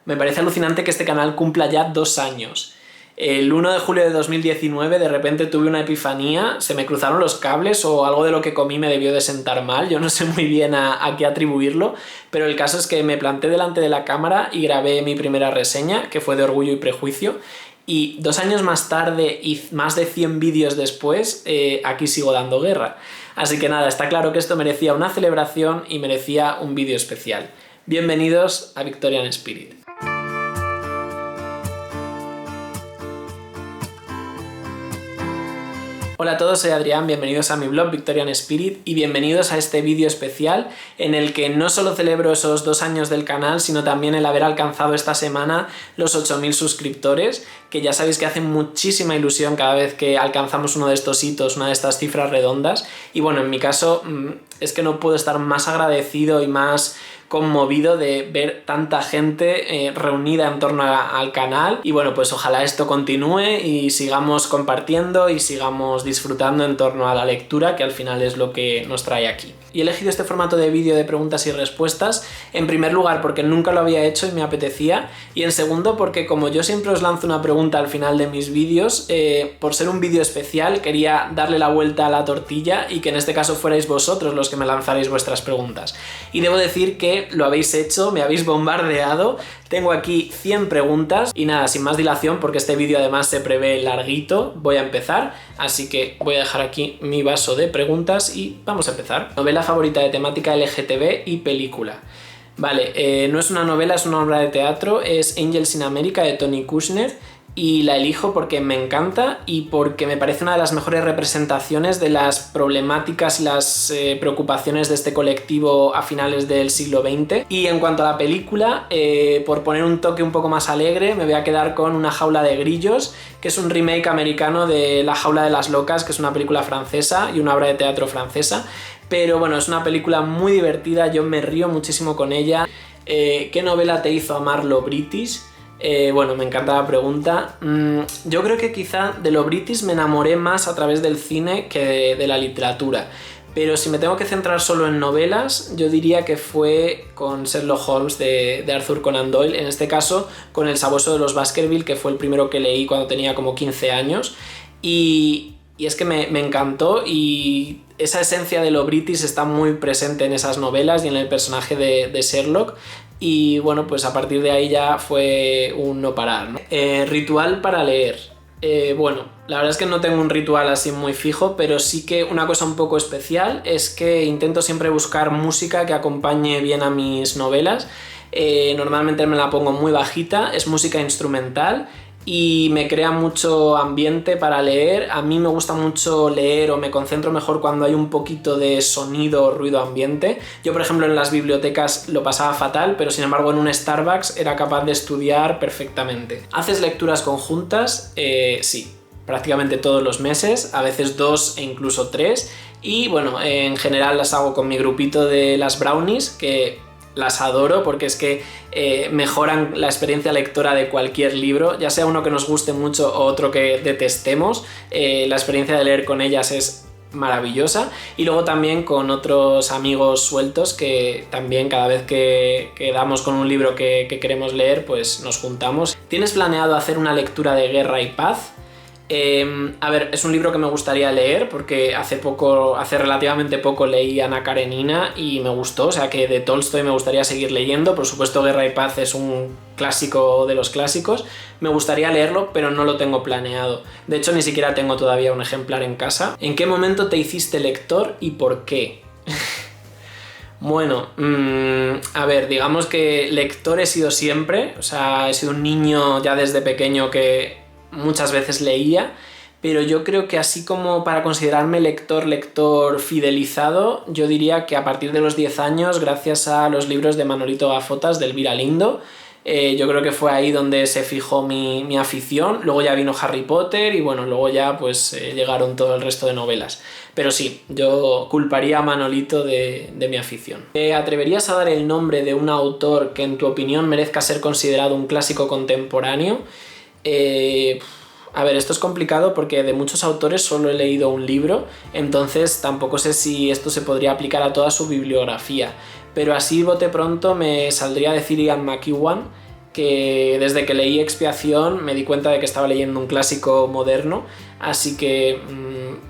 Me parece alucinante que este canal cumpla ya 2 años. El 1 de julio de 2019 de repente tuve una epifanía, se me cruzaron los cables o algo de lo que comí me debió de sentar mal, yo no sé muy bien a qué atribuirlo, pero el caso es que me planté delante de la cámara y grabé mi primera reseña, que fue de Orgullo y Prejuicio, y 2 años más tarde y más de 100 vídeos después, aquí sigo dando guerra. Así que nada, está claro que esto merecía una celebración y merecía un vídeo especial. Bienvenidos a Victorian Spirit. Hola a todos, soy Adrián, bienvenidos a mi blog Victorian Spirit y bienvenidos a este vídeo especial en el que no solo celebro esos 2 años del canal, sino también el haber alcanzado esta semana los 8000 suscriptores, que ya sabéis que hace muchísima ilusión cada vez que alcanzamos uno de estos hitos, una de estas cifras redondas. Y bueno, en mi caso es que no puedo estar más agradecido y más conmovido de ver tanta gente reunida en torno al canal, y bueno, pues ojalá esto continúe y sigamos compartiendo y sigamos disfrutando en torno a la lectura, que al final es lo que nos trae aquí. Y he elegido este formato de vídeo de preguntas y respuestas, en primer lugar porque nunca lo había hecho y me apetecía, y en segundo porque como yo siempre os lanzo una pregunta al final de mis vídeos, por ser un vídeo especial quería darle la vuelta a la tortilla y que en este caso fuerais vosotros los que me lanzarais vuestras preguntas. Y debo decir que lo habéis hecho, me habéis bombardeado, tengo aquí 100 preguntas y nada, sin más dilación, porque este vídeo además se prevé larguito, voy a empezar, así que voy a dejar aquí mi vaso de preguntas y vamos a empezar. Novela favorita de temática LGTB y película. Vale, no es una novela, es una obra de teatro, es Angels in America de Tony Kushner, y la elijo porque me encanta y porque me parece una de las mejores representaciones de las problemáticas y las preocupaciones de este colectivo a finales del siglo XX. Y en cuanto a la película, por poner un toque un poco más alegre, me voy a quedar con Una jaula de grillos, que es un remake americano de La jaula de las locas, que es una película francesa y una obra de teatro francesa. Pero bueno, es una película muy divertida, yo me río muchísimo con ella. ¿Qué novela te hizo amar lo British? Bueno, me encanta la pregunta. Yo creo que quizá de lo British me enamoré más a través del cine que de la literatura. Pero si me tengo que centrar solo en novelas, yo diría que fue con Sherlock Holmes de Arthur Conan Doyle, en este caso con El sabueso de los Baskerville, que fue el primero que leí cuando tenía como 15 años. Y es que me encantó, y esa esencia de lo British está muy presente en esas novelas y en el personaje de Sherlock. Y bueno, pues a partir de ahí ya fue un no parar, ¿no? Ritual para leer. Bueno, la verdad es que no tengo un ritual así muy fijo, pero sí que una cosa un poco especial es que intento siempre buscar música que acompañe bien a mis novelas. Normalmente me la pongo muy bajita, es música instrumental y me crea mucho ambiente para leer. A mí me gusta mucho leer o me concentro mejor cuando hay un poquito de sonido o ruido ambiente. Yo, por ejemplo, en las bibliotecas lo pasaba fatal, pero sin embargo en un Starbucks era capaz de estudiar perfectamente. ¿Haces lecturas conjuntas? Sí, prácticamente todos los meses, a veces 2 e incluso 3. Y bueno, en general las hago con mi grupito de las brownies, que las adoro porque es que mejoran la experiencia lectora de cualquier libro, ya sea uno que nos guste mucho o otro que detestemos. La experiencia de leer con ellas es maravillosa. Y luego también con otros amigos sueltos que también cada vez que quedamos con un libro que queremos leer, pues nos juntamos. ¿Tienes planeado hacer una lectura de Guerra y Paz? A ver, es un libro que me gustaría leer porque hace relativamente poco leí Ana Karenina y me gustó, o sea que de Tolstoy me gustaría seguir leyendo. Por supuesto, Guerra y Paz es un clásico de los clásicos, me gustaría leerlo, pero no lo tengo planeado. De hecho, ni siquiera tengo todavía un ejemplar en casa. ¿En qué momento te hiciste lector y por qué? Bueno, a ver, digamos que lector he sido siempre, o sea, he sido un niño ya desde pequeño que muchas veces leía, pero yo creo que así como para considerarme lector fidelizado, yo diría que a partir de los 10 años, gracias a los libros de Manolito Gafotas, de Elvira Lindo, yo creo que fue ahí donde se fijó mi afición. Luego ya vino Harry Potter y bueno, luego ya pues llegaron todo el resto de novelas. Pero sí, yo culparía a Manolito de mi afición. ¿Te atreverías a dar el nombre de un autor que en tu opinión merezca ser considerado un clásico contemporáneo? A ver, esto es complicado porque de muchos autores solo he leído un libro, entonces tampoco sé si esto se podría aplicar a toda su bibliografía, pero así bote pronto me saldría decir Ian McEwan, que desde que leí Expiación me di cuenta de que estaba leyendo un clásico moderno, así que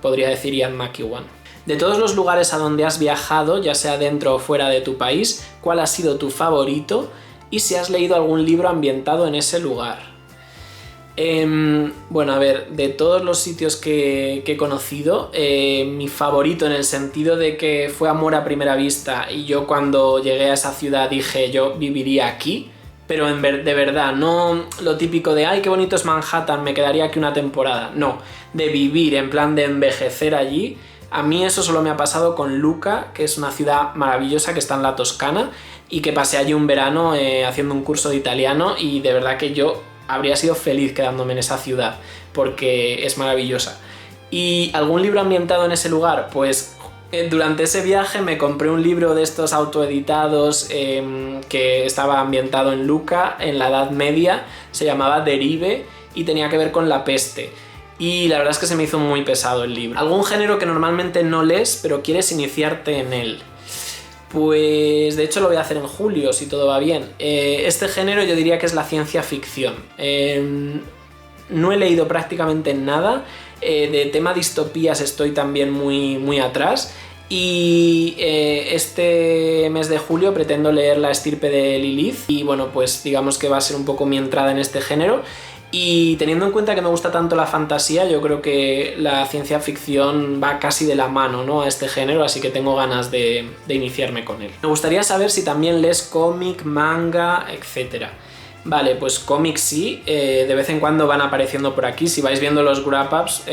podría decir Ian McEwan. De todos los lugares a donde has viajado, ya sea dentro o fuera de tu país, ¿cuál ha sido tu favorito? Y si has leído algún libro ambientado en ese lugar. Bueno, a ver, de todos los sitios que he conocido, mi favorito en el sentido de que fue amor a primera vista y yo cuando llegué a esa ciudad dije yo viviría aquí, pero de verdad, no lo típico de ay qué bonito es Manhattan, me quedaría aquí una temporada, no, de vivir en plan de envejecer allí. A mí eso solo me ha pasado con Lucca, que es una ciudad maravillosa que está en la Toscana y que pasé allí un verano haciendo un curso de italiano y de verdad que yo habría sido feliz quedándome en esa ciudad porque es maravillosa. ¿Y algún libro ambientado en ese lugar? Pues durante ese viaje me compré un libro de estos autoeditados que estaba ambientado en Lucca, en la Edad Media, se llamaba Derive y tenía que ver con la peste. Y la verdad es que se me hizo muy pesado el libro. ¿Algún género que normalmente no lees pero quieres iniciarte en él? Pues de hecho lo voy a hacer en julio, si todo va bien. Este género yo diría que es la ciencia ficción. No he leído prácticamente nada. De tema distopías estoy también muy atrás. Y este mes de julio pretendo leer La estirpe de Lilith. Y bueno, pues digamos que va a ser un poco mi entrada en este género. Y teniendo en cuenta que me gusta tanto la fantasía, yo creo que la ciencia ficción va casi de la mano, ¿no?, a este género, así que tengo ganas de iniciarme con él. Me gustaría saber si también lees cómic, manga, etc. Vale, pues cómics sí, de vez en cuando van apareciendo por aquí, si vais viendo los wrap-ups,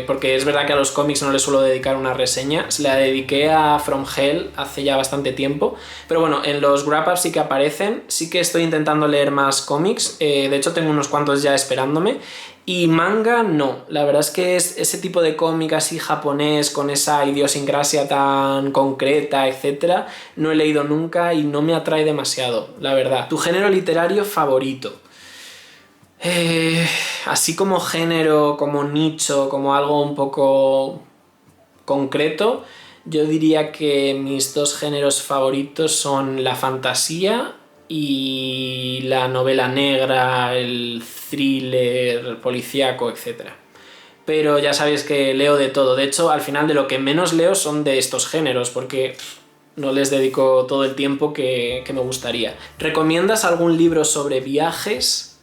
porque es verdad que a los cómics no les suelo dedicar una reseña, se la dediqué a From Hell hace ya bastante tiempo, pero bueno, en los wrap-ups sí que aparecen, sí que estoy intentando leer más cómics, de hecho tengo unos cuantos ya esperándome, y manga no, la verdad es que es ese tipo de cómic así japonés con esa idiosincrasia tan concreta, etcétera, no he leído nunca y no me atrae demasiado, la verdad. ¿Tu género literario favorito? Así como género, como nicho, como algo un poco concreto, yo diría que mis dos géneros favoritos son la fantasía y la novela negra, el thriller, el policíaco, etc. Pero ya sabéis que leo de todo. De hecho, al final de lo que menos leo son de estos géneros, porque no les dedico todo el tiempo que me gustaría. ¿Recomiendas algún libro sobre viajes?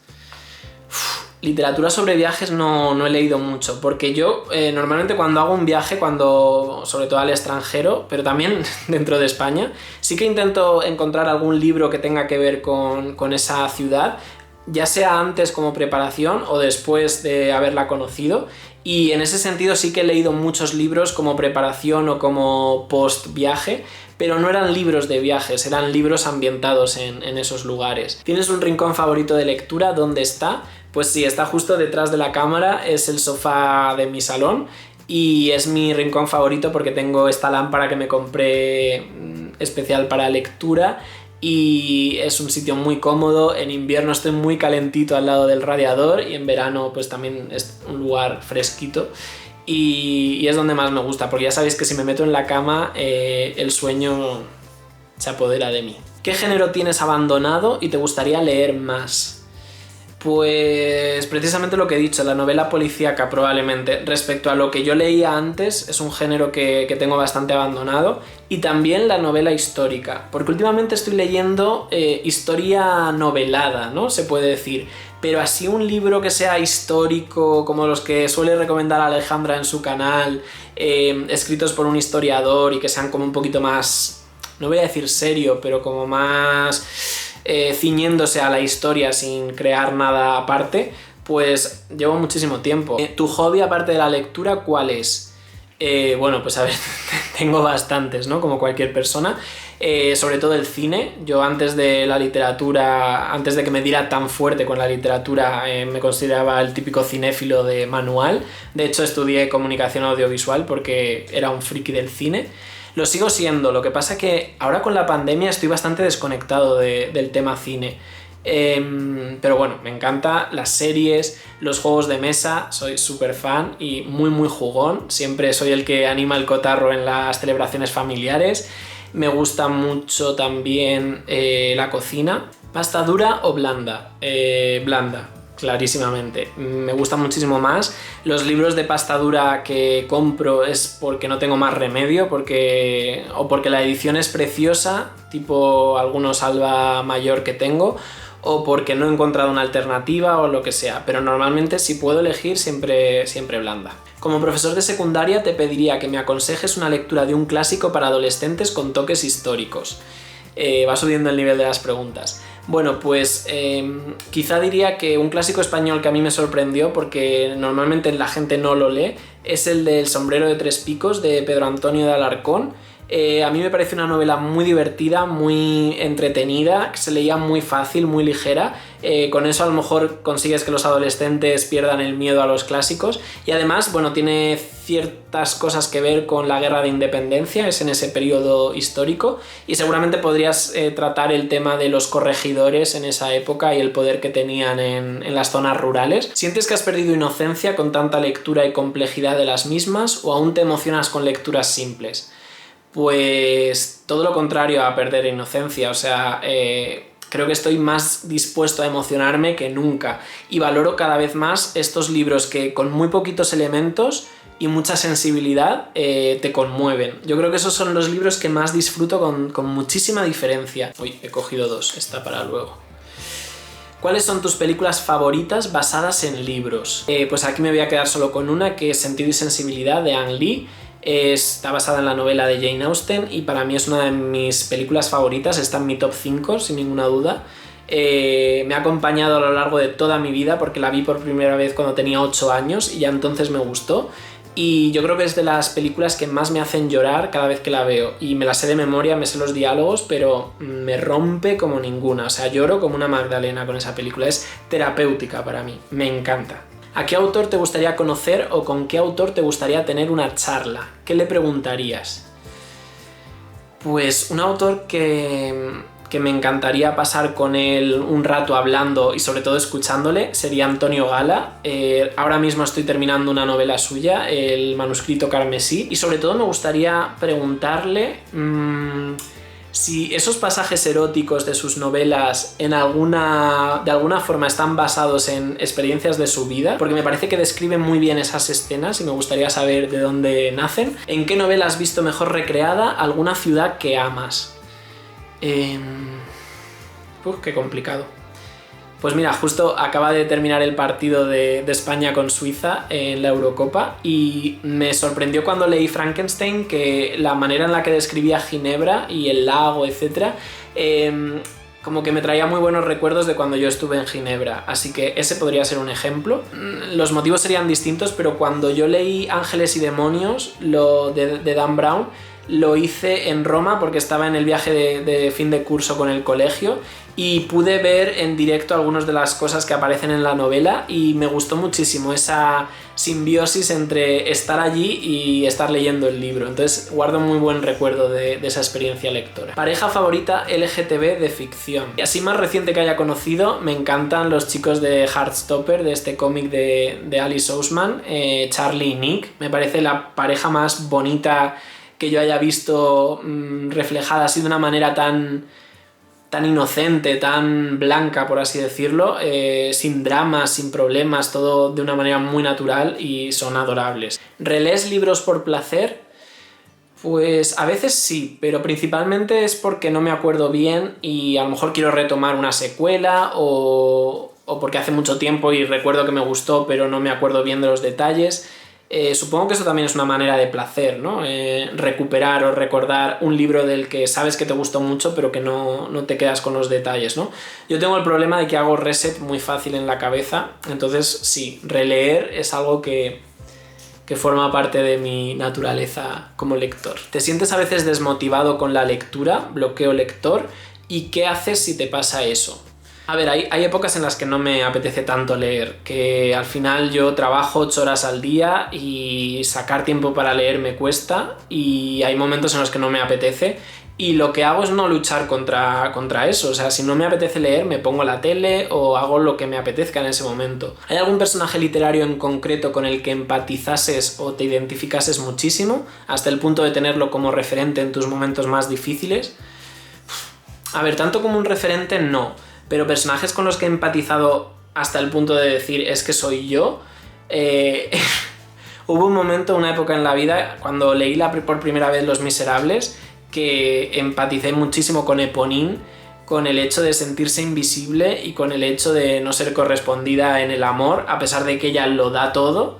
Literatura sobre viajes no he leído mucho, porque yo normalmente cuando hago un viaje, sobre todo al extranjero, pero también dentro de España, sí que intento encontrar algún libro que tenga que ver con esa ciudad, ya sea antes como preparación o después de haberla conocido, y en ese sentido sí que he leído muchos libros como preparación o como post viaje, pero no eran libros de viajes, eran libros ambientados en esos lugares. ¿Tienes un rincón favorito de lectura? ¿Dónde está? Pues sí, está justo detrás de la cámara, es el sofá de mi salón y es mi rincón favorito porque tengo esta lámpara que me compré especial para lectura y es un sitio muy cómodo. En invierno estoy muy calentito al lado del radiador y en verano pues también es un lugar fresquito y es donde más me gusta, porque ya sabéis que si me meto en la cama el sueño se apodera de mí. ¿Qué género tienes abandonado y te gustaría leer más? Pues precisamente lo que he dicho, la novela policíaca probablemente. Respecto a lo que yo leía antes, es un género que tengo bastante abandonado, y también la novela histórica, porque últimamente estoy leyendo historia novelada, ¿no? Se puede decir, pero así un libro que sea histórico, como los que suele recomendar Alejandra en su canal, escritos por un historiador y que sean como un poquito más, no voy a decir serio, pero como más ciñéndose a la historia sin crear nada aparte, pues llevo muchísimo tiempo. ¿Tu hobby aparte de la lectura cuál es? Bueno, pues a ver, tengo bastantes, ¿no? Como cualquier persona. Sobre todo el cine. Yo antes de la literatura, antes de que me diera tan fuerte con la literatura, me consideraba el típico cinéfilo de manual. De hecho, estudié comunicación audiovisual porque era un friki del cine. Lo sigo siendo, lo que pasa que ahora con la pandemia estoy bastante desconectado del tema cine. Pero bueno, me encantan las series, los juegos de mesa, soy súper fan y muy jugón. Siempre soy el que anima el cotarro en las celebraciones familiares. Me gusta mucho también la cocina. ¿Pasta dura o blanda? Blanda, clarísimamente. Me gusta muchísimo más. Los libros de pasta dura que compro es porque no tengo más remedio, o porque la edición es preciosa, tipo algunos Alba Mayor que tengo, o porque no he encontrado una alternativa o lo que sea, pero normalmente si puedo elegir siempre blanda. Como profesor de secundaria te pediría que me aconsejes una lectura de un clásico para adolescentes con toques históricos. Va subiendo el nivel de las preguntas. Bueno, pues quizá diría que un clásico español que a mí me sorprendió, porque normalmente la gente no lo lee, es el del Sombrero de Tres Picos de Pedro Antonio de Alarcón. A mí me parece una novela muy divertida, muy entretenida, que se leía muy fácil, muy ligera. Con eso a lo mejor consigues que los adolescentes pierdan el miedo a los clásicos, y además, bueno, tiene ciertas cosas que ver con la Guerra de Independencia, es en ese periodo histórico, y seguramente podrías tratar el tema de los corregidores en esa época y el poder que tenían en las zonas rurales. ¿Sientes que has perdido inocencia con tanta lectura y complejidad de las mismas, o aún te emocionas con lecturas simples? Pues todo lo contrario a perder inocencia, o sea, creo que estoy más dispuesto a emocionarme que nunca, y valoro cada vez más estos libros que con muy poquitos elementos y mucha sensibilidad te conmueven. Yo creo que esos son los libros que más disfruto con muchísima diferencia. Uy, he cogido dos, esta para luego. ¿Cuáles son tus películas favoritas basadas en libros? Pues aquí me voy a quedar solo con una, que es Sentido y Sensibilidad de Ang Lee. Está basada en la novela de Jane Austen y para mí es una de mis películas favoritas, está en mi top 5 sin ninguna duda. Me ha acompañado a lo largo de toda mi vida porque la vi por primera vez cuando tenía 8 años y ya entonces me gustó, y yo creo que es de las películas que más me hacen llorar cada vez que la veo, y me la sé de memoria, me sé los diálogos, pero me rompe como ninguna, o sea, lloro como una Magdalena con esa película, es terapéutica para mí, me encanta. ¿A qué autor te gustaría conocer o con qué autor te gustaría tener una charla? ¿Qué le preguntarías? Pues un autor que me encantaría pasar con él un rato hablando y sobre todo escuchándole sería Antonio Gala. Ahora mismo estoy terminando una novela suya, El manuscrito carmesí, y sobre todo me gustaría preguntarle si esos pasajes eróticos de sus novelas de alguna forma están basados en experiencias de su vida, porque me parece que describen muy bien esas escenas y me gustaría saber de dónde nacen. ¿En qué novela has visto mejor recreada alguna ciudad que amas? Qué complicado. Pues mira, justo acaba de terminar el partido de España con Suiza en la Eurocopa y me sorprendió cuando leí Frankenstein que la manera en la que describía Ginebra y el lago, etc., como que me traía muy buenos recuerdos de cuando yo estuve en Ginebra, así que ese podría ser un ejemplo. Los motivos serían distintos, pero cuando yo leí Ángeles y Demonios, lo de Dan Brown, lo hice en Roma porque estaba en el viaje de fin de curso con el colegio y pude ver en directo algunas de las cosas que aparecen en la novela y me gustó muchísimo esa simbiosis entre estar allí y estar leyendo el libro. Entonces guardo muy buen recuerdo de esa experiencia lectora. Pareja favorita LGTB de ficción. Y así más reciente que haya conocido, me encantan los chicos de Heartstopper, de este cómic de Alice Oseman, Charlie y Nick. Me parece la pareja más bonita que yo haya visto reflejada así de una manera tan inocente, tan blanca, por así decirlo, sin dramas, sin problemas, todo de una manera muy natural y son adorables. ¿Relees libros por placer? Pues a veces sí, pero principalmente es porque no me acuerdo bien y a lo mejor quiero retomar una secuela o porque hace mucho tiempo y recuerdo que me gustó pero no me acuerdo bien de los detalles. Supongo que eso también es una manera de placer, ¿no? Recuperar o recordar un libro del que sabes que te gustó mucho pero que no te quedas con los detalles, ¿no? Yo tengo el problema de que hago reset muy fácil en la cabeza, entonces sí, releer es algo que forma parte de mi naturaleza como lector. ¿Te sientes a veces desmotivado con la lectura, bloqueo lector? ¿Y qué haces si te pasa eso? A ver, hay épocas en las que no me apetece tanto leer, que al final yo trabajo 8 horas al día y sacar tiempo para leer me cuesta y hay momentos en los que no me apetece y lo que hago es no luchar contra eso, o sea, si no me apetece leer me pongo la tele o hago lo que me apetezca en ese momento. ¿Hay algún personaje literario en concreto con el que empatizases o te identificases muchísimo hasta el punto de tenerlo como referente en tus momentos más difíciles? A ver, tanto como un referente no. pero personajes con los que he empatizado hasta el punto de decir es que soy yo, hubo un momento, una época en la vida, cuando leí por primera vez Los Miserables, que empaticé muchísimo con Eponine, con el hecho de sentirse invisible y con el hecho de no ser correspondida en el amor, a pesar de que ella lo da todo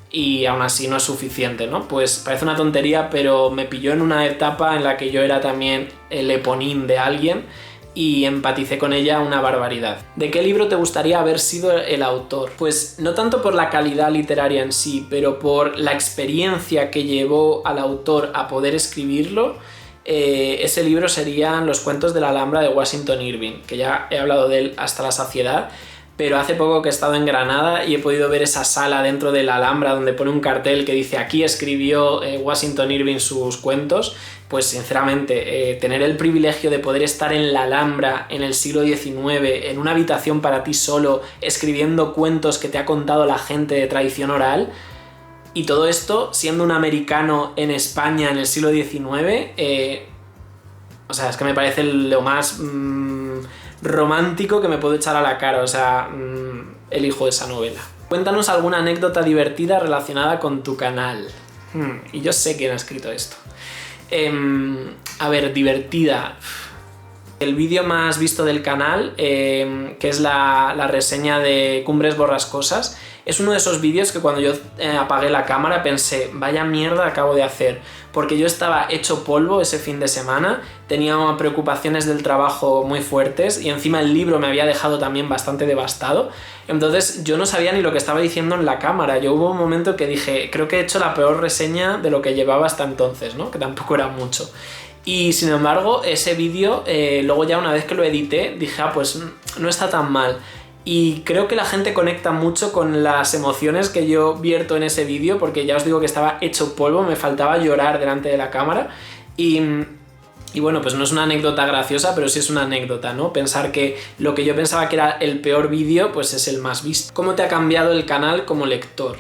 y aún así no es suficiente, ¿no? Pues parece una tontería, pero me pilló en una etapa en la que yo era también el Eponine de alguien y empaticé con ella una barbaridad. ¿De qué libro te gustaría haber sido el autor? Pues no tanto por la calidad literaria en sí, pero por la experiencia que llevó al autor a poder escribirlo. Ese libro serían Los cuentos de la Alhambra de Washington Irving, que ya he hablado de él hasta la saciedad, pero hace poco que he estado en Granada y he podido ver esa sala dentro de la Alhambra donde pone un cartel que dice aquí escribió Washington Irving sus cuentos. Pues sinceramente, tener el privilegio de poder estar en la Alhambra en el siglo XIX, en una habitación para ti solo, escribiendo cuentos que te ha contado la gente de tradición oral, y todo esto siendo un americano en España en el siglo XIX, o sea, es que me parece lo más romántico que me puedo echar a la cara, o sea, elijo esa novela. Cuéntanos alguna anécdota divertida relacionada con tu canal. Y yo sé quién ha escrito esto. A ver, divertida. El vídeo más visto del canal, que es la reseña de Cumbres Borrascosas, es uno de esos vídeos que cuando yo apagué la cámara pensé, vaya mierda acabo de hacer, porque yo estaba hecho polvo ese fin de semana, tenía preocupaciones del trabajo muy fuertes y encima el libro me había dejado también bastante devastado, entonces yo no sabía ni lo que estaba diciendo en la cámara. Yo hubo un momento que dije, creo que he hecho la peor reseña de lo que llevaba hasta entonces, ¿no? Que tampoco era mucho. Y sin embargo, ese vídeo, luego ya una vez que lo edité, dije, pues no está tan mal. Y creo que la gente conecta mucho con las emociones que yo vierto en ese vídeo, porque ya os digo que estaba hecho polvo, me faltaba llorar delante de la cámara. Y bueno, pues no es una anécdota graciosa, pero sí es una anécdota, ¿no? Pensar que lo que yo pensaba que era el peor vídeo, pues es el más visto. ¿Cómo te ha cambiado el canal como lector?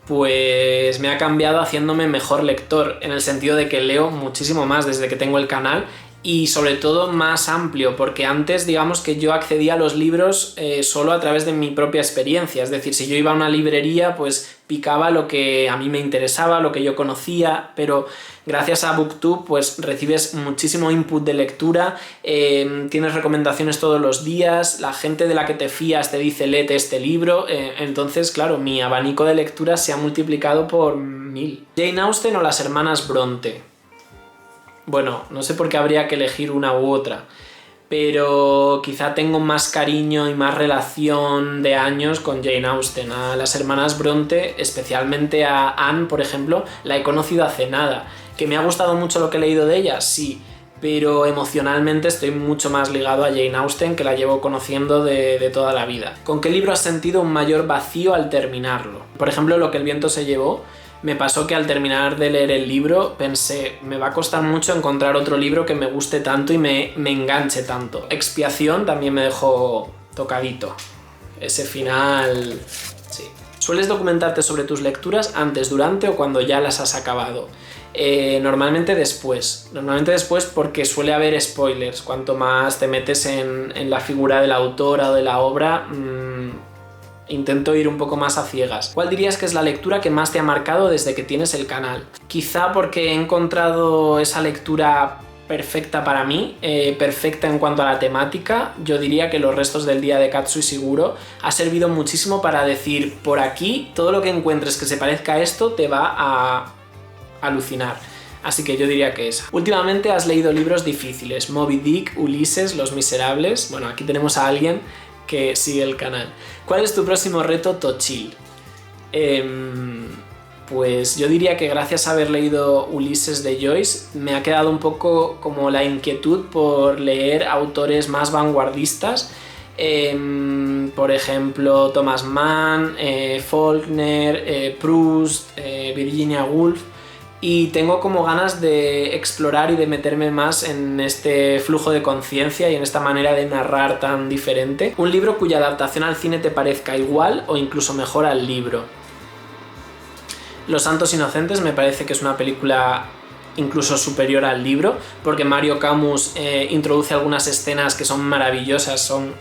Pues me ha cambiado haciéndome mejor lector, en el sentido de que leo muchísimo más desde que tengo el canal y sobre todo más amplio, porque antes digamos que yo accedía a los libros solo a través de mi propia experiencia, es decir, si yo iba a una librería pues picaba lo que a mí me interesaba, lo que yo conocía, pero gracias a Booktube pues recibes muchísimo input de lectura, tienes recomendaciones todos los días, la gente de la que te fías te dice léete este libro, entonces claro, mi abanico de lectura se ha multiplicado por 1000. Jane Austen o las hermanas Bronte. Bueno, no sé por qué habría que elegir una u otra, pero quizá tengo más cariño y más relación de años con Jane Austen. A las hermanas Bronte, especialmente a Anne, por ejemplo, la he conocido hace nada. ¿Que me ha gustado mucho lo que he leído de ella? Sí, pero emocionalmente estoy mucho más ligado a Jane Austen, que la llevo conociendo de toda la vida. ¿Con qué libro has sentido un mayor vacío al terminarlo? Por ejemplo, Lo que el viento se llevó. Me pasó que al terminar de leer el libro pensé, me va a costar mucho encontrar otro libro que me guste tanto y me enganche tanto. Expiación también me dejó tocadito. Ese final... sí. ¿Sueles documentarte sobre tus lecturas antes, durante o cuando ya las has acabado? Normalmente después porque suele haber spoilers. Cuanto más te metes en la figura de la autora o de la obra... intento ir un poco más a ciegas. ¿Cuál dirías que es la lectura que más te ha marcado desde que tienes el canal? Quizá porque he encontrado esa lectura perfecta para mí, perfecta en cuanto a la temática. Yo diría que Los restos del día de Katsuo Ishiguro ha servido muchísimo para decir, por aquí todo lo que encuentres que se parezca a esto te va a alucinar. Así que yo diría que esa. Últimamente has leído libros difíciles, Moby Dick, Ulises, Los Miserables. Bueno, aquí tenemos a alguien que sigue el canal. ¿Cuál es tu próximo reto tochil? Pues yo diría que gracias a haber leído Ulises de Joyce me ha quedado un poco como la inquietud por leer autores más vanguardistas, por ejemplo Thomas Mann, Faulkner, Proust, Virginia Woolf, y tengo como ganas de explorar y de meterme más en este flujo de conciencia y en esta manera de narrar tan diferente. Un libro cuya adaptación al cine te parezca igual o incluso mejor al libro. Los Santos Inocentes me parece que es una película incluso superior al libro, porque Mario Camus introduce algunas escenas que son maravillosas, son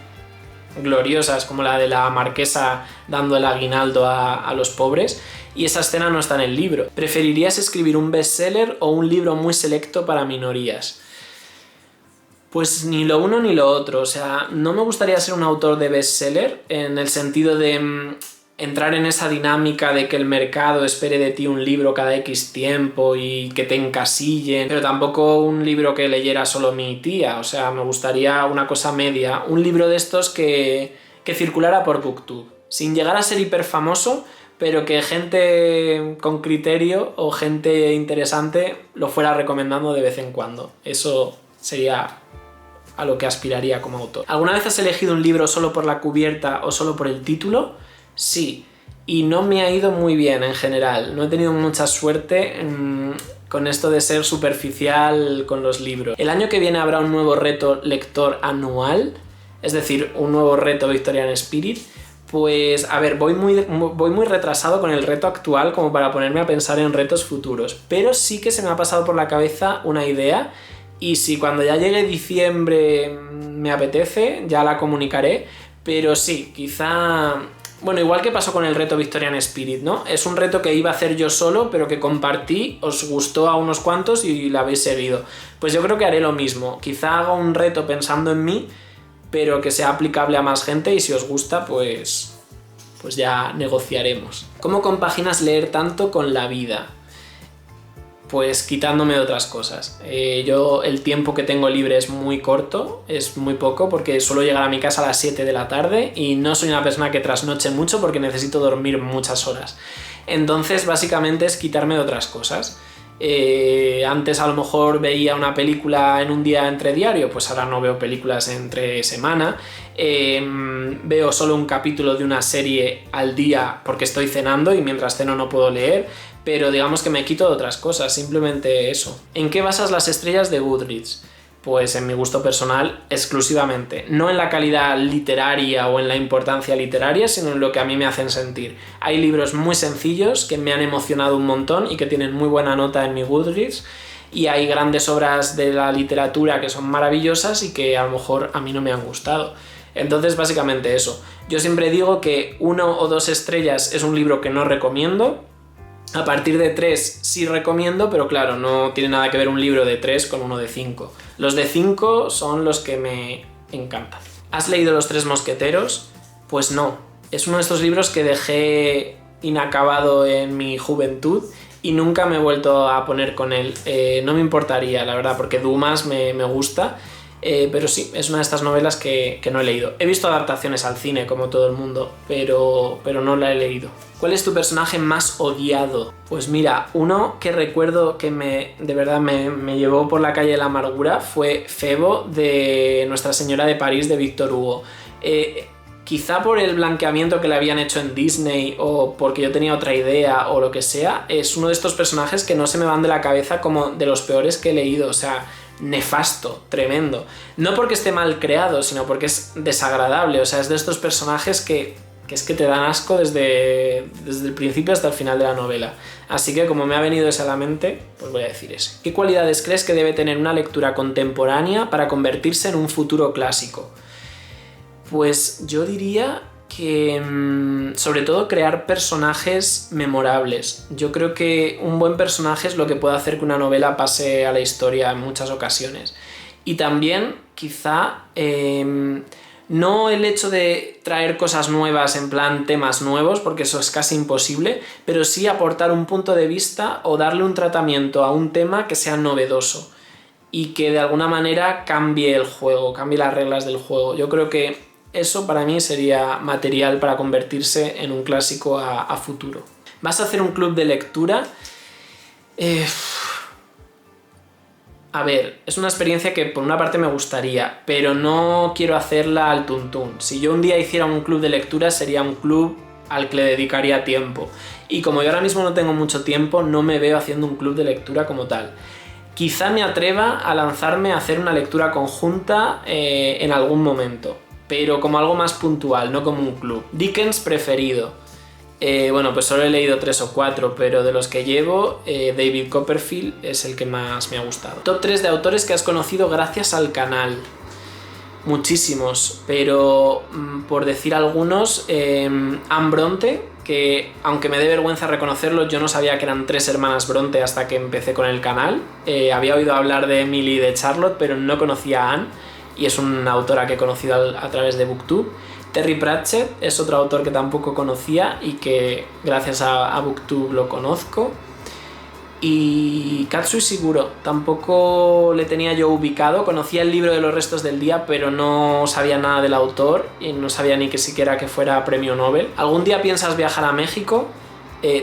gloriosas, como la de la marquesa dando el aguinaldo a los pobres, y esa escena no está en el libro. ¿Preferirías escribir un bestseller o un libro muy selecto para minorías? Pues ni lo uno ni lo otro. O sea, no me gustaría ser un autor de bestseller en el sentido de entrar en esa dinámica de que el mercado espere de ti un libro cada X tiempo y que te encasillen, pero tampoco un libro que leyera solo mi tía. O sea, me gustaría una cosa media, un libro de estos que circulara por BookTube, sin llegar a ser hiper famoso, pero que gente con criterio o gente interesante lo fuera recomendando de vez en cuando. Eso sería a lo que aspiraría como autor. ¿Alguna vez has elegido un libro solo por la cubierta o solo por el título? Sí, y no me ha ido muy bien en general. No he tenido mucha suerte con esto de ser superficial con los libros. El año que viene habrá un nuevo reto lector anual, es decir, un nuevo reto Victorian Spirit. Pues a ver, voy muy retrasado con el reto actual como para ponerme a pensar en retos futuros, pero sí que se me ha pasado por la cabeza una idea, y si cuando ya llegue diciembre me apetece, ya la comunicaré, pero sí, quizá... Bueno, igual que pasó con el reto Victorian Spirit, ¿no? Es un reto que iba a hacer yo solo, pero que compartí, os gustó a unos cuantos y la habéis seguido. Pues yo creo que haré lo mismo, quizá haga un reto pensando en mí, pero que sea aplicable a más gente, y si os gusta, pues ya negociaremos. ¿Cómo compaginas leer tanto con la vida? Pues quitándome de otras cosas. Yo el tiempo que tengo libre es muy corto, es muy poco, porque suelo llegar a mi casa a las 7 de la tarde y no soy una persona que trasnoche mucho porque necesito dormir muchas horas. Entonces básicamente es quitarme de otras cosas. Antes a lo mejor veía una película en un día entre diario, pues ahora no veo películas entre semana. Veo solo un capítulo de una serie al día porque estoy cenando y mientras ceno no puedo leer, pero digamos que me quito de otras cosas, simplemente eso. ¿En qué basas las estrellas de Goodreads? Pues en mi gusto personal exclusivamente, no en la calidad literaria o en la importancia literaria, sino en lo que a mí me hacen sentir. Hay libros muy sencillos que me han emocionado un montón y que tienen muy buena nota en mi Goodreads, y hay grandes obras de la literatura que son maravillosas y que a lo mejor a mí no me han gustado. Entonces básicamente eso. Yo siempre digo que 1 o 2 estrellas es un libro que no recomiendo. A partir de 3 sí recomiendo, pero claro, no tiene nada que ver un libro de 3 con uno de 5. Los de 5 son los que me encantan. ¿Has leído Los Tres Mosqueteros? Pues no. Es uno de estos libros que dejé inacabado en mi juventud y nunca me he vuelto a poner con él. No me importaría, la verdad, porque Dumas me gusta. Pero sí, es una de estas novelas que no he leído. He visto adaptaciones al cine, como todo el mundo, pero no la he leído. ¿Cuál es tu personaje más odiado? Pues mira, uno que recuerdo que de verdad me llevó por la calle de la amargura fue Febo, de Nuestra Señora de París, de Víctor Hugo. Quizá por el blanqueamiento que le habían hecho en Disney, o porque yo tenía otra idea, o lo que sea, es uno de estos personajes que no se me van de la cabeza como de los peores que he leído. O sea, nefasto, tremendo. No porque esté mal creado, sino porque es desagradable. O sea, es de estos personajes que es que te dan asco desde el principio hasta el final de la novela. Así que como me ha venido ese a la mente, pues voy a decir eso. ¿Qué cualidades crees que debe tener una lectura contemporánea para convertirse en un futuro clásico? Pues yo diría que sobre todo crear personajes memorables. Yo creo que un buen personaje es lo que puede hacer que una novela pase a la historia en muchas ocasiones. Y también quizá no el hecho de traer cosas nuevas en plan temas nuevos, porque eso es casi imposible, pero sí aportar un punto de vista o darle un tratamiento a un tema que sea novedoso y que de alguna manera cambie el juego, cambie las reglas del juego. Yo creo que eso para mí sería material para convertirse en un clásico a futuro. ¿Vas a hacer un club de lectura? A ver, es una experiencia que por una parte me gustaría, pero no quiero hacerla al tuntún. Si yo un día hiciera un club de lectura, sería un club al que le dedicaría tiempo. Y como yo ahora mismo no tengo mucho tiempo, no me veo haciendo un club de lectura como tal. Quizá me atreva a lanzarme a hacer una lectura conjunta en algún momento, pero como algo más puntual, no como un club. Dickens preferido. Bueno, pues solo he leído 3 o 4, pero de los que llevo, David Copperfield es el que más me ha gustado. Top 3 de autores que has conocido gracias al canal. Muchísimos, pero por decir algunos, Anne Bronte, que aunque me dé vergüenza reconocerlo, yo no sabía que eran 3 hermanas Bronte hasta que empecé con el canal. Había oído hablar de Emily y de Charlotte, pero no conocía a Anne, y es una autora que he conocido a través de Booktube. Terry Pratchett es otro autor que tampoco conocía y que gracias a Booktube lo conozco. Y Katsuo Ishiguro, tampoco le tenía yo ubicado, conocía el libro de los restos del día, pero no sabía nada del autor y no sabía ni que siquiera que fuera premio Nobel. ¿Algún día piensas viajar a México?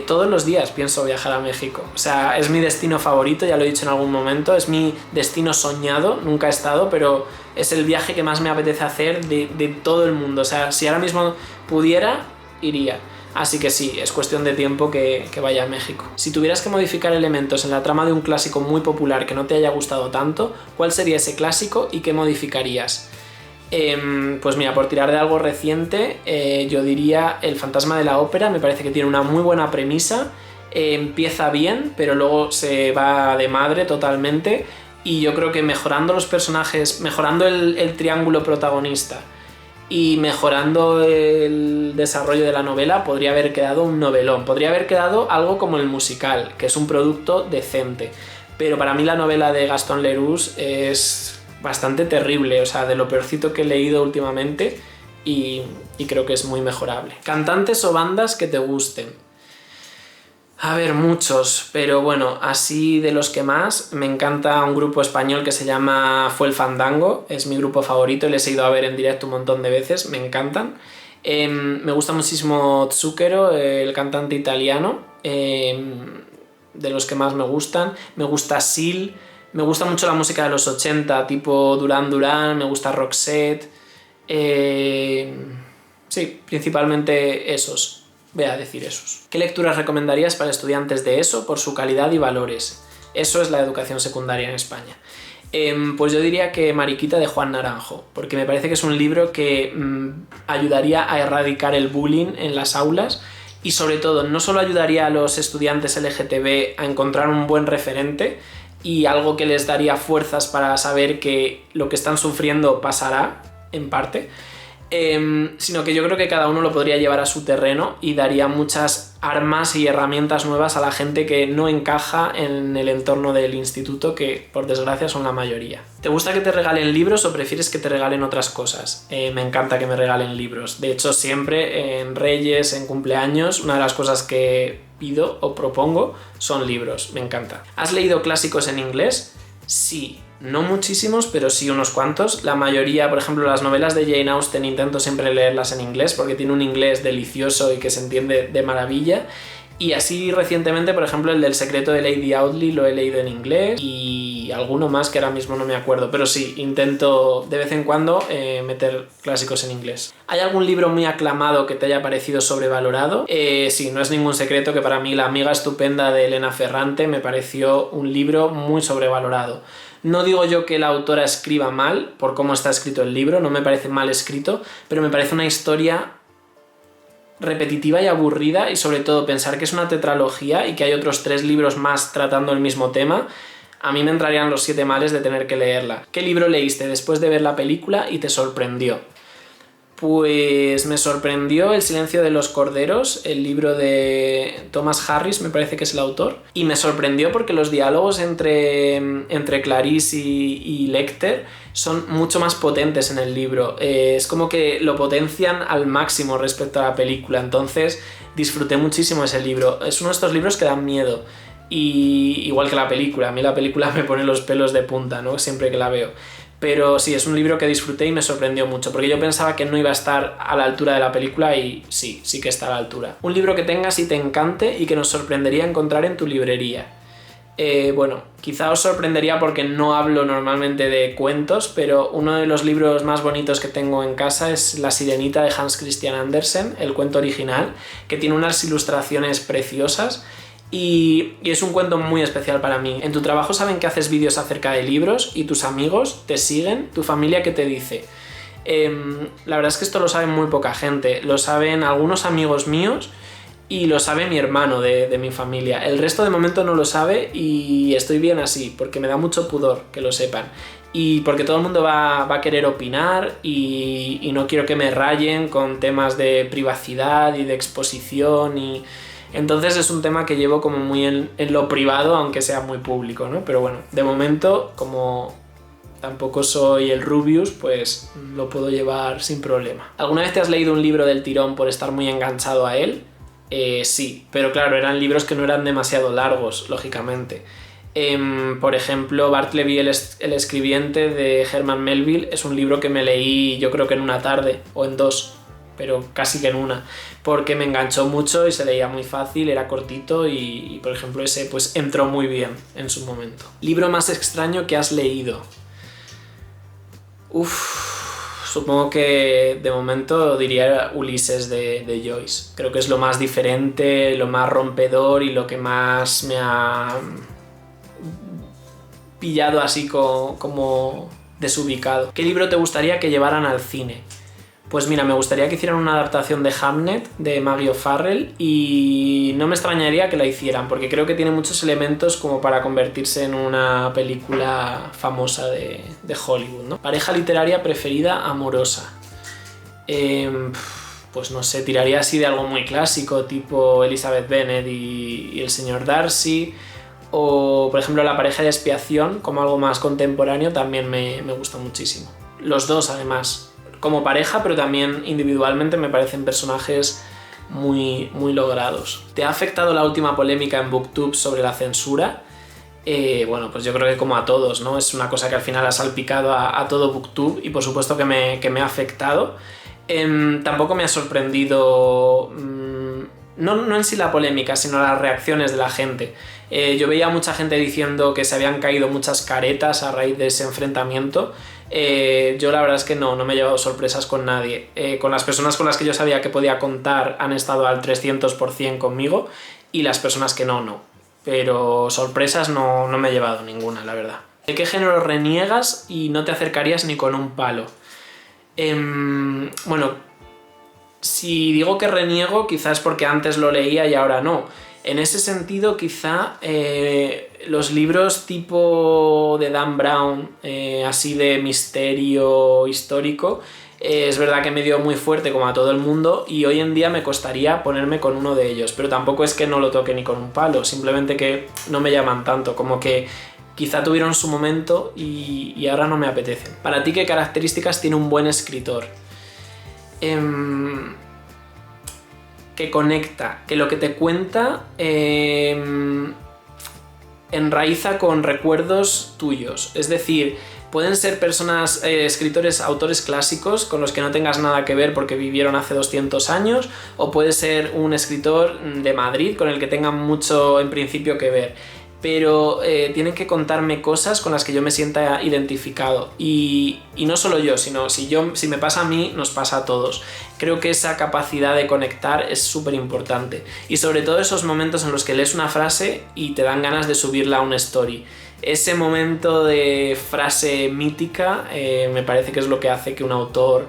Todos los días pienso viajar a México. O sea, es mi destino favorito, ya lo he dicho en algún momento, es mi destino soñado, nunca he estado, pero es el viaje que más me apetece hacer de todo el mundo. O sea, si ahora mismo pudiera, iría. Así que sí, es cuestión de tiempo que vaya a México. Si tuvieras que modificar elementos en la trama de un clásico muy popular que no te haya gustado tanto, ¿cuál sería ese clásico y qué modificarías? Pues mira, por tirar de algo reciente, yo diría El fantasma de la ópera. Me parece que tiene una muy buena premisa, empieza bien, pero luego se va de madre totalmente, y yo creo que mejorando los personajes, mejorando el triángulo protagonista y mejorando el desarrollo de la novela, podría haber quedado un novelón, podría haber quedado algo como el musical, que es un producto decente, pero para mí la novela de Gaston Leroux es bastante terrible, o sea, de lo peorcito que he leído últimamente, y creo que es muy mejorable. ¿Cantantes o bandas que te gusten? A ver, muchos, pero bueno, así de los que más, me encanta un grupo español que se llama Fue el Fandango, es mi grupo favorito y les he ido a ver en directo un montón de veces, me encantan. Me gusta muchísimo Zucchero, el cantante italiano, de los que más me gustan. Me gusta Seal, me gusta mucho la música de los 80, tipo Duran Duran, me gusta Roxette. Sí, principalmente esos. Voy a decir esos. ¿Qué lecturas recomendarías para estudiantes de ESO por su calidad y valores? Eso es la educación secundaria en España. Pues yo diría que Mariquita, de Juan Naranjo, porque me parece que es un libro que ayudaría a erradicar el bullying en las aulas, y sobre todo no solo ayudaría a los estudiantes LGTB a encontrar un buen referente y algo que les daría fuerzas para saber que lo que están sufriendo pasará, en parte, sino que yo creo que cada uno lo podría llevar a su terreno y daría muchas armas y herramientas nuevas a la gente que no encaja en el entorno del instituto, que por desgracia son la mayoría. ¿Te gusta que te regalen libros o prefieres que te regalen otras cosas? Me encanta que me regalen libros. De hecho, siempre en Reyes, en cumpleaños, una de las cosas que pido o propongo son libros. Me encanta. ¿Has leído clásicos en inglés? Sí. No muchísimos, pero sí unos cuantos. La mayoría, por ejemplo, las novelas de Jane Austen intento siempre leerlas en inglés porque tiene un inglés delicioso y que se entiende de maravilla. Y así recientemente, por ejemplo, el del secreto de Lady Audley lo he leído en inglés, y alguno más que ahora mismo no me acuerdo, pero sí, intento de vez en cuando meter clásicos en inglés. ¿Hay algún libro muy aclamado que te haya parecido sobrevalorado? Sí, no es ningún secreto que para mí La amiga estupenda de Elena Ferrante me pareció un libro muy sobrevalorado. No digo yo que la autora escriba mal por cómo está escrito el libro, no me parece mal escrito, pero me parece una historia repetitiva y aburrida, y sobre todo pensar que es una tetralogía y que hay otros 3 libros más tratando el mismo tema, a mí me entrarían los 7 males de tener que leerla. ¿Qué libro leíste después de ver la película y te sorprendió? Pues me sorprendió El silencio de los corderos, el libro de Thomas Harris, me parece que es el autor, y me sorprendió porque los diálogos entre Clarice y Lecter son mucho más potentes en el libro. Es como que lo potencian al máximo respecto a la película, entonces disfruté muchísimo ese libro. Es uno de estos libros que dan miedo, y igual que la película, a mí la película me pone los pelos de punta, ¿no?, siempre que la veo. Pero sí, es un libro que disfruté y me sorprendió mucho, porque yo pensaba que no iba a estar a la altura de la película, y sí que está a la altura. Un libro que tengas y te encante y que nos sorprendería encontrar en tu librería. Bueno, quizá os sorprendería porque no hablo normalmente de cuentos, pero uno de los libros más bonitos que tengo en casa es La Sirenita, de Hans Christian Andersen, el cuento original, que tiene unas ilustraciones preciosas. Y es un cuento muy especial para mí. En tu trabajo saben que haces vídeos acerca de libros y tus amigos te siguen. ¿Tu familia qué te dice? La verdad es que esto lo sabe muy poca gente. Lo saben algunos amigos míos y lo sabe mi hermano de mi familia. El resto de momento no lo sabe, y estoy bien así porque me da mucho pudor que lo sepan. y porque todo el mundo va a querer opinar y no quiero que me rayen con temas de privacidad y de exposición y... Entonces es un tema que llevo como muy en lo privado, aunque sea muy público, ¿no? Pero bueno, de momento, como tampoco soy el Rubius, pues lo puedo llevar sin problema. ¿Alguna vez te has leído un libro del tirón por estar muy enganchado a él? Sí, pero claro, eran libros que no eran demasiado largos, lógicamente. Por ejemplo, Bartleby el escribiente de Herman Melville es un libro que me leí yo creo que en una tarde o en dos, pero casi que en una, porque me enganchó mucho y se leía muy fácil, era cortito y por ejemplo ese pues entró muy bien en su momento. ¿Libro más extraño que has leído? Supongo que de momento diría Ulises de Joyce. Creo que es lo más diferente, lo más rompedor y lo que más me ha pillado así como desubicado. ¿Qué libro te gustaría que llevaran al cine? Pues mira, me gustaría que hicieran una adaptación de Hamnet de Maggie O'Farrell y no me extrañaría que la hicieran porque creo que tiene muchos elementos como para convertirse en una película famosa de Hollywood, ¿no? Pareja literaria preferida amorosa. Pues no sé, tiraría así de algo muy clásico tipo Elizabeth Bennet y el señor Darcy, o por ejemplo La pareja de expiación como algo más contemporáneo también me gusta muchísimo. Los dos además, como pareja, pero también individualmente me parecen personajes muy, muy logrados. ¿Te ha afectado la última polémica en BookTube sobre la censura? Bueno, pues yo creo que como a todos, ¿no? Es una cosa que al final ha salpicado a todo BookTube y por supuesto que me ha afectado. Tampoco me ha sorprendido, no en sí la polémica, sino las reacciones de la gente. Yo veía a mucha gente diciendo que se habían caído muchas caretas a raíz de ese enfrentamiento. Yo la verdad es que no me he llevado sorpresas con nadie. Con las personas con las que yo sabía que podía contar han estado al 300% conmigo y las personas que no. Pero sorpresas no me he llevado ninguna, la verdad. ¿De qué género reniegas y no te acercarías ni con un palo? Bueno, si digo que reniego quizás es porque antes lo leía y ahora no. En ese sentido, quizá los libros tipo de Dan Brown, así de misterio histórico, es verdad que me dio muy fuerte como a todo el mundo y hoy en día me costaría ponerme con uno de ellos, pero tampoco es que no lo toque ni con un palo, simplemente que no me llaman tanto, como que quizá tuvieron su momento y ahora no me apetecen. ¿Para ti qué características tiene un buen escritor? Que conecta, que lo que te cuenta enraiza con recuerdos tuyos. Es decir, pueden ser personas, escritores, autores clásicos con los que no tengas nada que ver porque vivieron hace 200 años, o puede ser un escritor de Madrid con el que tengan mucho en principio que ver. Pero tienen que contarme cosas con las que yo me sienta identificado y no solo yo, sino si me pasa a mí, nos pasa a todos. Creo que esa capacidad de conectar es súper importante y sobre todo esos momentos en los que lees una frase y te dan ganas de subirla a una story. Ese momento de frase mítica me parece que es lo que hace que un autor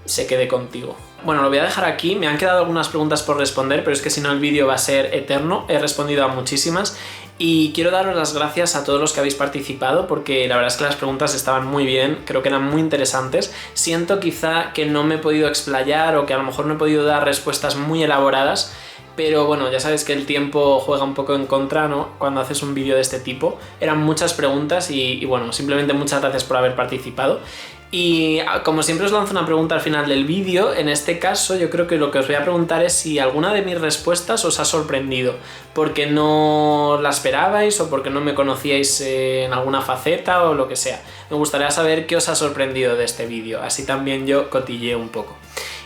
se quede contigo. Bueno, lo voy a dejar aquí, me han quedado algunas preguntas por responder, pero es que si no el vídeo va a ser eterno, he respondido a muchísimas y quiero daros las gracias a todos los que habéis participado porque la verdad es que las preguntas estaban muy bien, creo que eran muy interesantes. Siento quizá que no me he podido explayar o que a lo mejor no he podido dar respuestas muy elaboradas, pero bueno, ya sabes que el tiempo juega un poco en contra, ¿no? Cuando haces un vídeo de este tipo. Eran muchas preguntas y bueno, simplemente muchas gracias por haber participado. Y como siempre os lanzo una pregunta al final del vídeo, en este caso yo creo que lo que os voy a preguntar es si alguna de mis respuestas os ha sorprendido, porque no la esperabais o porque no me conocíais en alguna faceta o lo que sea. Me gustaría saber qué os ha sorprendido de este vídeo, así también yo cotilleo un poco.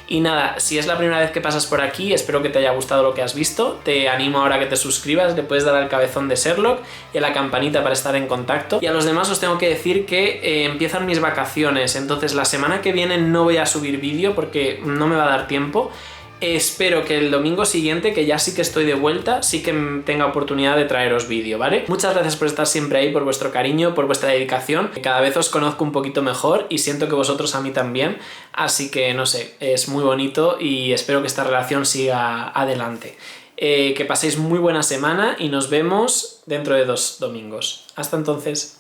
Y nada, si es la primera vez que pasas por aquí, espero que te haya gustado lo que has visto. Te animo ahora a que te suscribas, le puedes dar al cabezón de Sherlock y a la campanita para estar en contacto. Y a los demás os tengo que decir que empiezan mis vacaciones, entonces la semana que viene no voy a subir vídeo porque no me va a dar tiempo. Espero que el domingo siguiente, que ya sí que estoy de vuelta, sí que tenga oportunidad de traeros vídeo, ¿vale? Muchas gracias por estar siempre ahí, por vuestro cariño, por vuestra dedicación. Cada vez os conozco un poquito mejor y siento que vosotros a mí también. Así que, no sé, es muy bonito y espero que esta relación siga adelante. Que paséis muy buena semana y nos vemos dentro de 2 domingos. Hasta entonces.